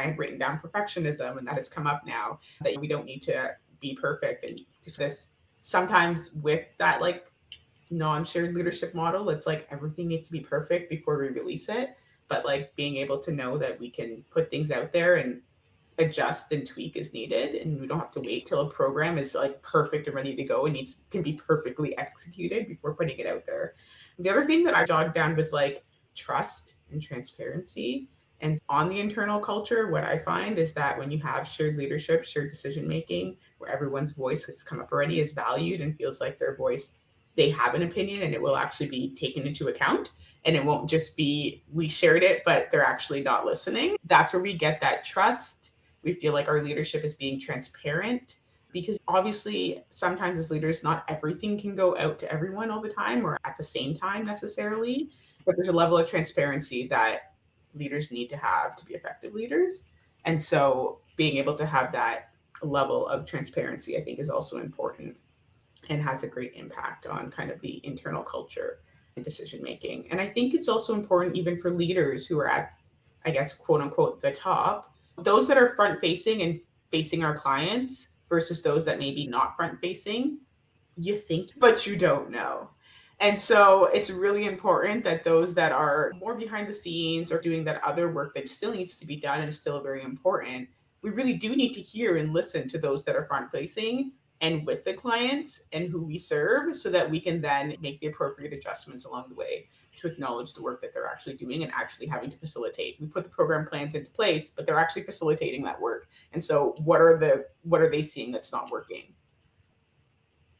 I've written down perfectionism, and that has come up now, that we don't need to be perfect. And just this, sometimes with that like non-shared leadership model, it's like everything needs to be perfect before we release it. But like being able to know that we can put things out there and adjust and tweak as needed, and we don't have to wait till a program is like perfect and ready to go and needs can be perfectly executed before putting it out there. The other thing that I jotted down was like trust and transparency. And on the internal culture, what I find is that when you have shared leadership, shared decision making, where everyone's voice has come up already, is valued and feels like their voice, they have an opinion and it will actually be taken into account, and it won't just be we shared it but they're actually not listening. That's where we get that trust. We feel like our leadership is being transparent, because obviously sometimes as leaders not everything can go out to everyone all the time or at the same time necessarily, but there's a level of transparency that leaders need to have to be effective leaders. And so being able to have that level of transparency, I think, is also important and has a great impact on kind of the internal culture and decision making. And I think it's also important even for leaders who are at, I guess, quote unquote, the top, those that are front facing and facing our clients versus those that maybe not front facing. You think, but you don't know. And so it's really important that those that are more behind the scenes or doing that other work that still needs to be done and is still very important, we really do need to hear and listen to those that are front facing and with the clients and who we serve, so that we can then make the appropriate adjustments along the way to acknowledge the work that they're actually doing and actually having to facilitate. We put the program plans into place, but they're actually facilitating that work. And so what are they seeing that's not working?